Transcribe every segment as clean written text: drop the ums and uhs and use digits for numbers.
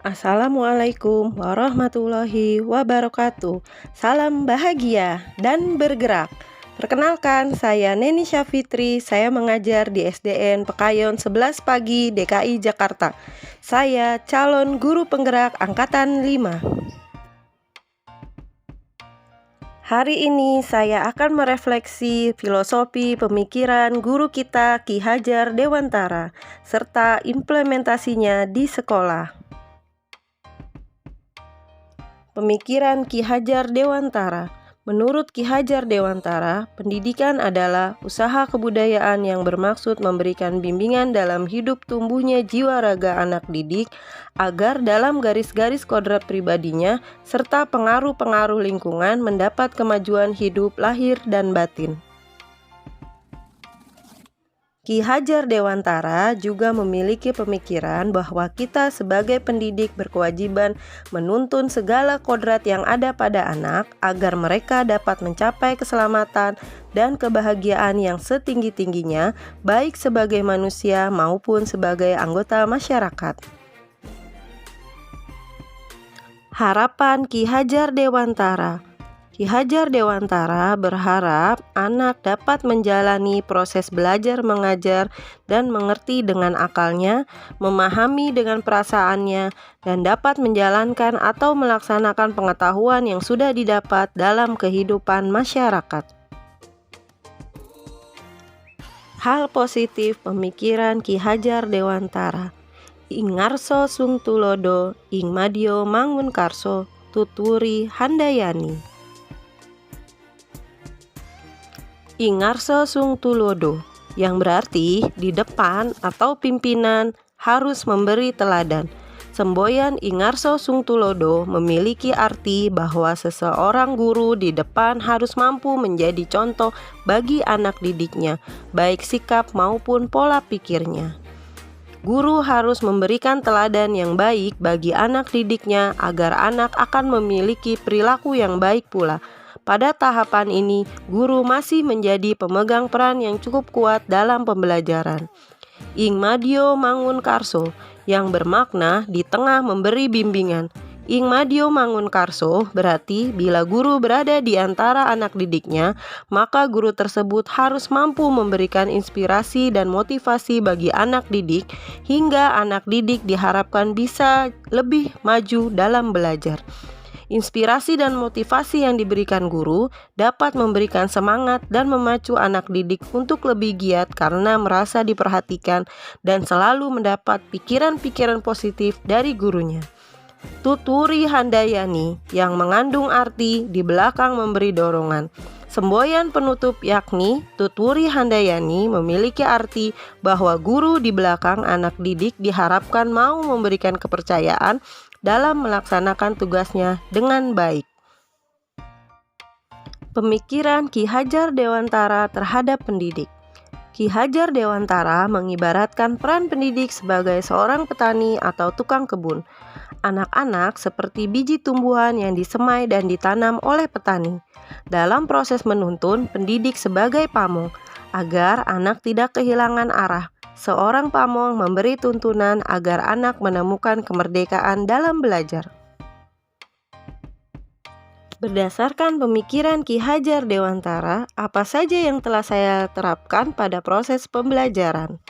Assalamualaikum warahmatullahi wabarakatuh. Salam bahagia dan bergerak. Perkenalkan, saya Neni Syafitri. Saya mengajar di SDN Pekayon 11 Pagi, DKI Jakarta. Saya calon guru penggerak angkatan 5. Hari ini saya akan merefleksi filosofi pemikiran guru kita Ki Hajar Dewantara serta implementasinya di sekolah. Pemikiran Ki Hajar Dewantara. Menurut Ki Hajar Dewantara, pendidikan adalah usaha kebudayaan yang bermaksud memberikan bimbingan dalam hidup tumbuhnya jiwa raga anak didik agar dalam garis-garis kodrat pribadinya serta pengaruh-pengaruh lingkungan mendapat kemajuan hidup lahir dan batin. Ki Hajar Dewantara juga memiliki pemikiran bahwa kita sebagai pendidik berkewajiban menuntun segala kodrat yang ada pada anak agar mereka dapat mencapai keselamatan dan kebahagiaan yang setinggi-tingginya, baik sebagai manusia maupun sebagai anggota masyarakat. Harapan Ki Hajar Dewantara. Ki Hajar Dewantara berharap anak dapat menjalani proses belajar mengajar dan mengerti dengan akalnya, memahami dengan perasaannya, dan dapat menjalankan atau melaksanakan pengetahuan yang sudah didapat dalam kehidupan masyarakat. Hal positif pemikiran Ki Hajar Dewantara. Ing ngarso sung tulodo, ing madyo mangun karso, tuturi handayani. Ing ngarso sung tulodo, yang berarti di depan atau pimpinan harus memberi teladan. Semboyan ing ngarso sung tulodo memiliki arti bahwa seseorang guru di depan harus mampu menjadi contoh bagi anak didiknya, baik sikap maupun pola pikirnya. Guru harus memberikan teladan yang baik bagi anak didiknya agar anak akan memiliki perilaku yang baik pula. Pada tahapan ini, guru masih menjadi pemegang peran yang cukup kuat dalam pembelajaran. Ing madyo mangun karso, yang bermakna di tengah memberi bimbingan. Ing madyo mangun karso berarti bila guru berada di antara anak didiknya, maka guru tersebut harus mampu memberikan inspirasi dan motivasi bagi anak didik hingga anak didik diharapkan bisa lebih maju dalam belajar. Inspirasi dan motivasi yang diberikan guru dapat memberikan semangat dan memacu anak didik untuk lebih giat karena merasa diperhatikan dan selalu mendapat pikiran-pikiran positif dari gurunya. Tuturi handayani, yang mengandung arti di belakang memberi dorongan. Semboyan penutup yakni tuturi handayani memiliki arti bahwa guru di belakang anak didik diharapkan mau memberikan kepercayaan dalam melaksanakan tugasnya dengan baik. Pemikiran Ki Hajar Dewantara terhadap pendidik. Ki Hajar Dewantara mengibaratkan peran pendidik sebagai seorang petani atau tukang kebun. Anak-anak seperti biji tumbuhan yang disemai dan ditanam oleh petani. Dalam proses menuntun, pendidik sebagai pamong, agar anak tidak kehilangan arah. Seorang pamong memberi tuntunan agar anak menemukan kemerdekaan dalam belajar. Berdasarkan pemikiran Ki Hajar Dewantara, apa saja yang telah saya terapkan pada proses pembelajaran?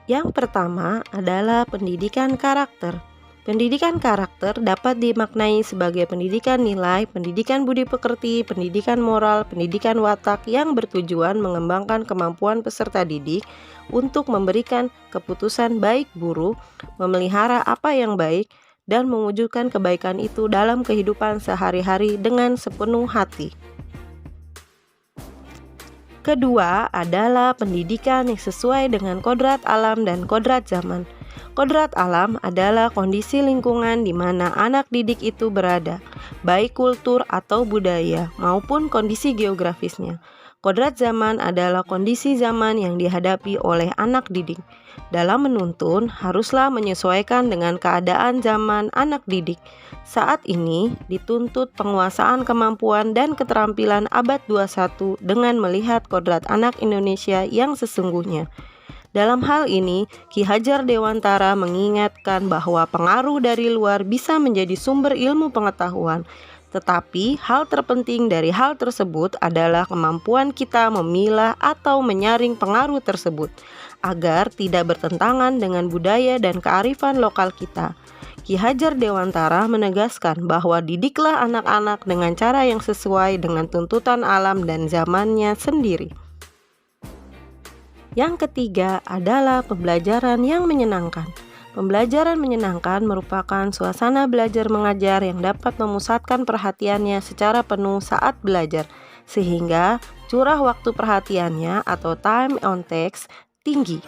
Yang pertama adalah pendidikan karakter. Pendidikan karakter dapat dimaknai sebagai pendidikan nilai, pendidikan budi pekerti, pendidikan moral, pendidikan watak yang bertujuan mengembangkan kemampuan peserta didik untuk memberikan keputusan baik buruk, memelihara apa yang baik, dan mewujudkan kebaikan itu dalam kehidupan sehari-hari dengan sepenuh hati. Kedua adalah pendidikan yang sesuai dengan kodrat alam dan kodrat zaman. Kodrat alam adalah kondisi lingkungan di mana anak didik itu berada, baik kultur atau budaya maupun kondisi geografisnya. Kodrat zaman adalah kondisi zaman yang dihadapi oleh anak didik. Dalam menuntun, haruslah menyesuaikan dengan keadaan zaman anak didik. Saat ini dituntut penguasaan kemampuan dan keterampilan abad 21 dengan melihat kodrat anak Indonesia yang sesungguhnya. Dalam hal ini, Ki Hajar Dewantara mengingatkan bahwa pengaruh dari luar bisa menjadi sumber ilmu pengetahuan. Tetapi hal terpenting dari hal tersebut adalah kemampuan kita memilah atau menyaring pengaruh tersebut agar tidak bertentangan dengan budaya dan kearifan lokal kita. Ki Hajar Dewantara menegaskan bahwa didiklah anak-anak dengan cara yang sesuai dengan tuntutan alam dan zamannya sendiri. Yang ketiga adalah pembelajaran yang menyenangkan. Pembelajaran menyenangkan merupakan suasana belajar mengajar yang dapat memusatkan perhatiannya secara penuh saat belajar, sehingga curah waktu perhatiannya atau time on task tinggi.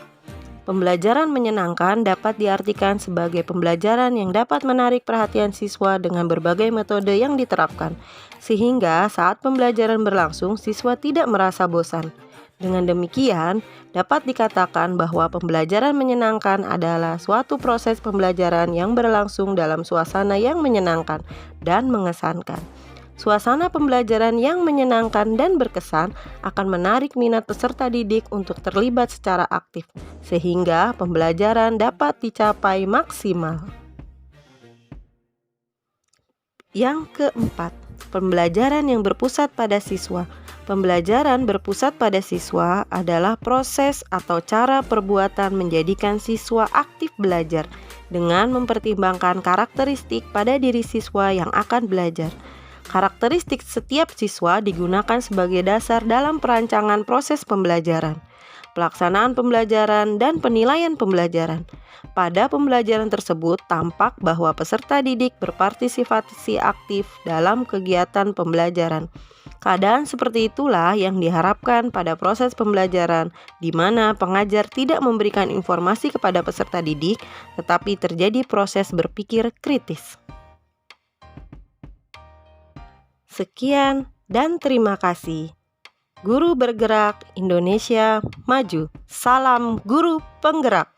Pembelajaran menyenangkan dapat diartikan sebagai pembelajaran yang dapat menarik perhatian siswa dengan berbagai metode yang diterapkan, sehingga saat pembelajaran berlangsung siswa tidak merasa bosan. Dengan demikian, dapat dikatakan bahwa pembelajaran menyenangkan adalah suatu proses pembelajaran yang berlangsung dalam suasana yang menyenangkan dan mengesankan. Suasana pembelajaran yang menyenangkan dan berkesan akan menarik minat peserta didik untuk terlibat secara aktif, sehingga pembelajaran dapat dicapai maksimal. Yang keempat, pembelajaran yang berpusat pada siswa. Pembelajaran berpusat pada siswa adalah proses atau cara perbuatan menjadikan siswa aktif belajar dengan mempertimbangkan karakteristik pada diri siswa yang akan belajar. Karakteristik setiap siswa digunakan sebagai dasar dalam perancangan proses pembelajaran, pelaksanaan pembelajaran, dan penilaian pembelajaran. Pada pembelajaran tersebut tampak bahwa peserta didik berpartisipasi aktif dalam kegiatan pembelajaran. Keadaan seperti itulah yang diharapkan pada proses pembelajaran, di mana pengajar tidak memberikan informasi kepada peserta didik, tetapi terjadi proses berpikir kritis. Sekian dan terima kasih. Guru bergerak Indonesia maju. Salam guru penggerak.